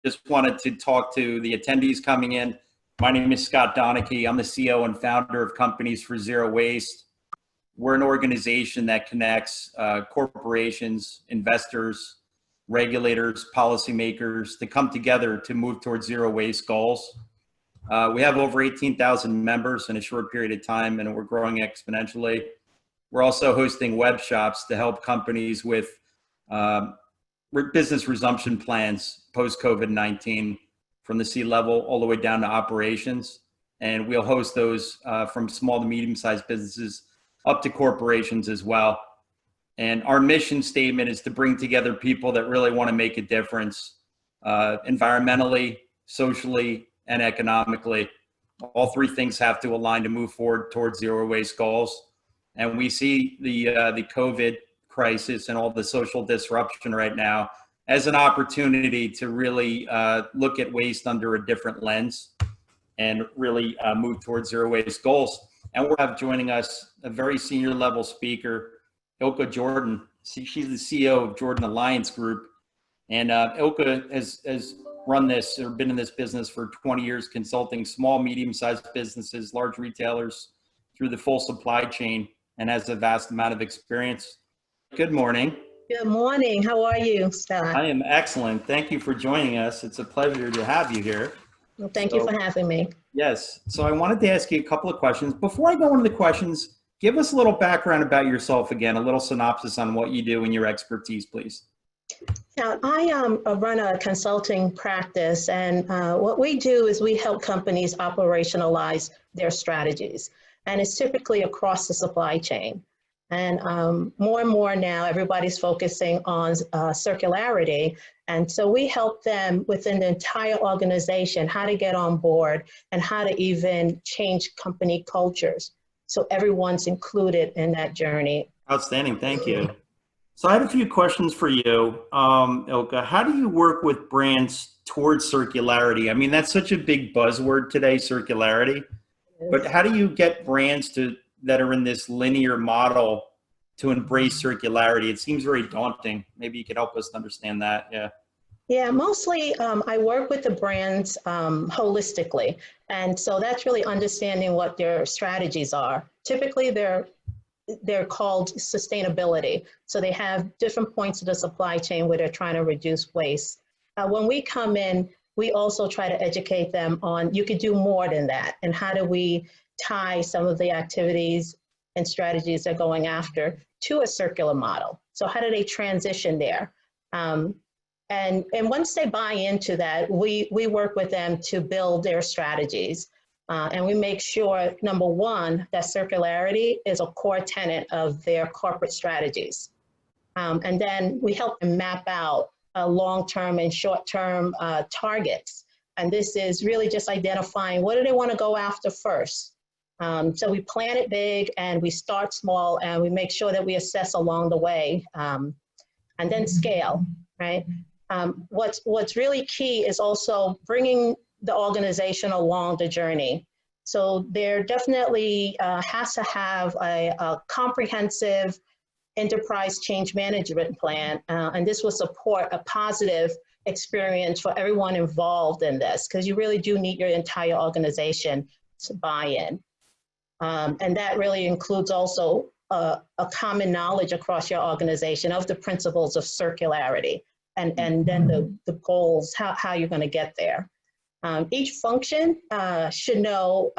Just wanted to talk to the attendees coming in. My name is Scott Donachie. I'm the CEO and founder of Companies for Zero Waste. We're an organization that connects corporations, investors, regulators, policymakers to come together to move towards zero waste goals. We have over 18,000 members in a short period of time, and we're growing exponentially. We're also hosting web shops to help companies with business resumption plans post-COVID-19 from the C-level all the way down to operations. And we'll host those from small to medium-sized businesses up to corporations as well. And our mission statement is to bring together people that really want to make a difference environmentally, socially, and economically. All three things have to align to move forward towards zero waste goals. And we see the COVID crisis and all the social disruption right now as an opportunity to really look at waste under a different lens and really move towards zero waste goals. And we'll have joining us a very senior level speaker, Ilka Jordan. She's the CEO of Jordan Alliance Group. And Ilka has run this or been in this business for 20 years, consulting small, medium-sized businesses, large retailers through the full supply chain, and has a vast amount of experience. Good morning. Good morning. How are you, Scott? I am excellent. Thank you for joining us. It's a pleasure to have you here. Well, thank you for having me. Yes. So I wanted to ask you a couple of questions. Before I go into the questions, give us a little background about yourself again, a little synopsis on what you do and your expertise, please. Yeah, I run a consulting practice, and what we do is we help companies operationalize their strategies, and it's typically across the supply chain. And more and more now, everybody's focusing on circularity, and so we help them within the entire organization how to get on board and how to even change company cultures so everyone's included in that journey. Outstanding. Thank you. So I had a few questions for you, Ilka. How do you work with brands towards circularity? I mean, that's such a big buzzword today, circularity. But how do you get brands that are in this linear model to embrace circularity? It seems very daunting. Maybe you could help us understand that. Yeah. Yeah, mostly I work with the brands holistically. And so that's really understanding what their strategies are. Typically, they're called sustainability. So they have different points of the supply chain where they're trying to reduce waste. When we come in, we also try to educate them on you could do more than that. And how do we tie some of the activities and strategies they're going after to a circular model? So how do they transition there? And once they buy into that, we work with them to build their strategies. And we make sure, number one, that circularity is a core tenet of their corporate strategies. And then we help them map out long-term and short-term targets. And this is really just identifying what do they want to go after first. So we plan it big and we start small and we make sure that we assess along the way and then scale, right? What's really key is also bringing the organization along the journey. So there definitely has to have a comprehensive enterprise change management plan, and this will support a positive experience for everyone involved in this, because you really do need your entire organization to buy in. And that really includes also a common knowledge across your organization of the principles of circularity, and then the goals, how you're going to get there. Each function should know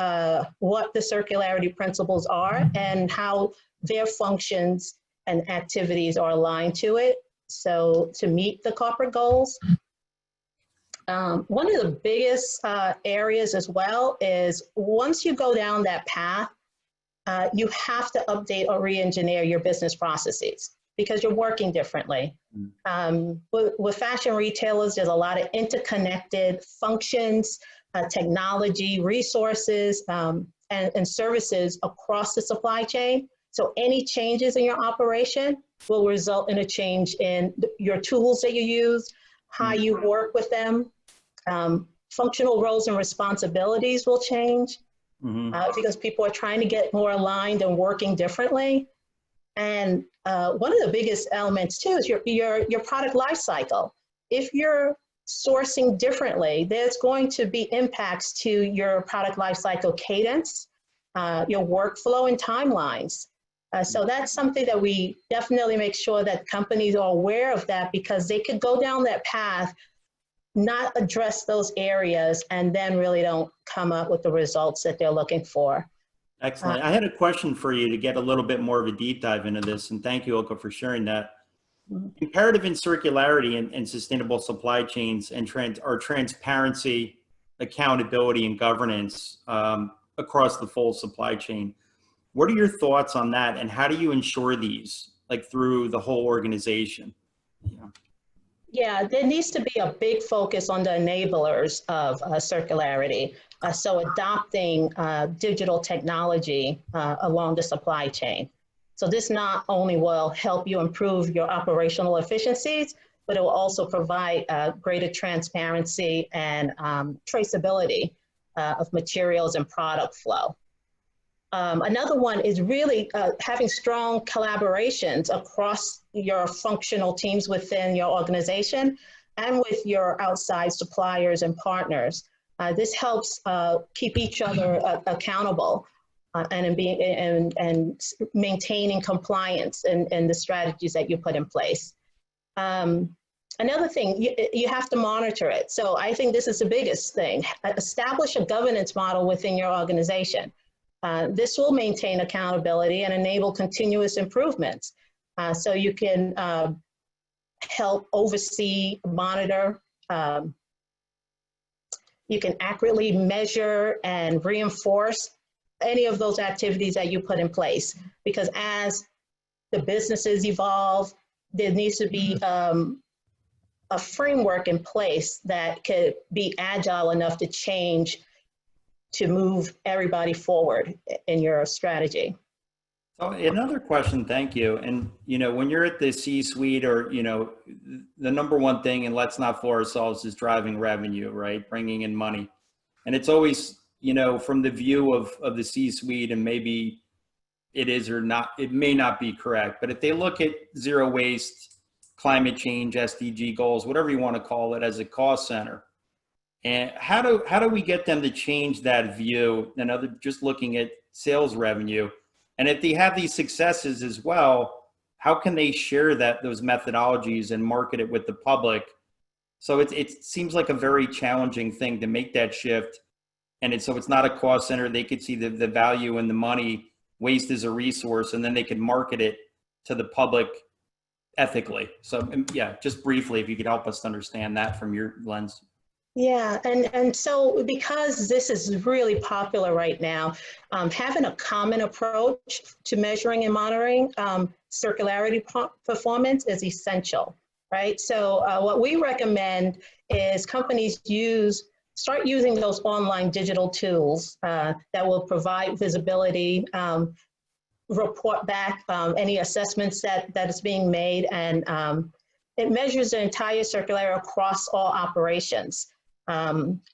what the circularity principles are and how their functions and activities are aligned to it, so to meet the corporate goals. One of the biggest areas as well is once you go down that path, you have to update or re-engineer your business processes because you're working differently. With fashion retailers, there's a lot of interconnected functions, technology, resources, and services across the supply chain. So any changes in your operation will result in a change in your tools that you use, how you work with them. Functional roles and responsibilities will change because people are trying to get more aligned and working differently. And one of the biggest elements too is your product life cycle. If you're sourcing differently, there's going to be impacts to your product lifecycle cadence, your workflow and timelines. So that's something that we definitely make sure that companies are aware of, that because they could go down that path, not address those areas, and then really don't come up with the results that they're looking for. Excellent. I had a question for you to get a little bit more of a deep dive into this, and thank you, Ilka, for sharing that. Imperative in circularity and sustainable supply chains and transparency, accountability, and governance across the full supply chain. What are your thoughts on that, and how do you ensure these, like through the whole organization? Yeah, there needs to be a big focus on the enablers of circularity. So adopting digital technology along the supply chain. So this not only will help you improve your operational efficiencies, but it will also provide greater transparency and traceability of materials and product flow. Another one is really having strong collaborations across your functional teams within your organization and with your outside suppliers and partners. This helps keep each other accountable and maintaining compliance and the strategies that you put in place. Another thing, you have to monitor it. So I think this is the biggest thing. Establish a governance model within your organization. This will maintain accountability and enable continuous improvements. So you can help oversee, monitor, you can accurately measure and reinforce any of those activities that you put in place. Because as the businesses evolve, there needs to be a framework in place that could be agile enough to change to move everybody forward in your strategy. So another question, thank you. And, when you're at the C-suite or, the number one thing, and let's not fool ourselves, is driving revenue, right? Bringing in money. And it's always, from the view of the C-suite, and maybe it is or not, it may not be correct, but if they look at zero waste, climate change, SDG goals, whatever you want to call it, as a cost center, and how do we get them to change that view and just looking at sales revenue? And if they have these successes as well, how can they share those methodologies and market it with the public? So it seems like a very challenging thing to make that shift. And so it's not a cost center. They could see the value and the money. Waste is a resource, and then they can market it to the public ethically. So yeah, just briefly, if you could help us understand that from your lens. Yeah, and so because this is really popular right now, having a common approach to measuring and monitoring circularity performance is essential, right? So what we recommend is companies start using those online digital tools that will provide visibility, report back any assessments that is being made, and it measures the entire circularity across all operations.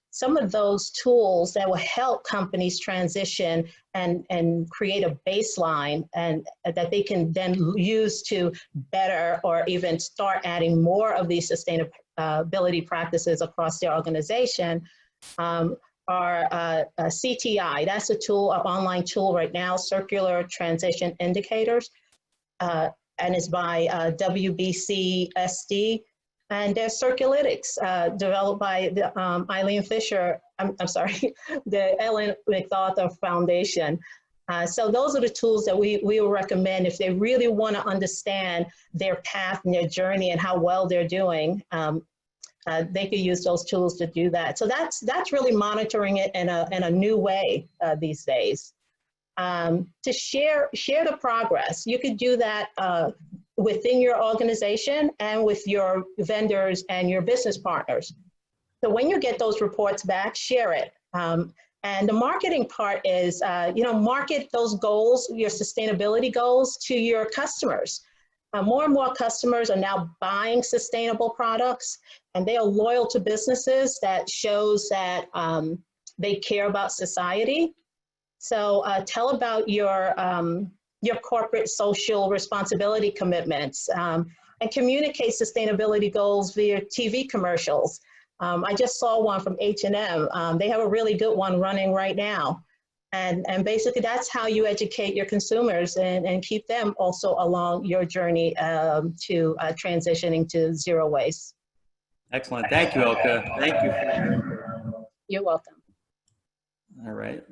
Some of those tools that will help companies transition and create a baseline and that they can then use to better or even start adding more of these sustainability practices across their organization are CTI. That's a tool, an online tool right now, Circular Transition Indicators, and it's by WBCSD. And there's Circulytics, developed by the Eileen Fisher, I'm sorry, the Ellen MacArthur Foundation. So those are the tools that we will recommend if they really want to understand their path and their journey and how well they're doing. They could use those tools to do that. So that's really monitoring it in a new way these days. To share the progress, you could do that within your organization and with your vendors and your business partners. So when you get those reports back, share it. And the marketing part is, market those goals, your sustainability goals, to your customers. More and more customers are now buying sustainable products, and they are loyal to businesses. That shows that they care about society. So tell about your corporate social responsibility commitments, and communicate sustainability goals via TV commercials. I just saw one from H&M. They have a really good one running right now. And basically that's how you educate your consumers and keep them also along your journey to transitioning to zero waste. Excellent. Thank you, Ilka. Thank you for your input. You're welcome. All right.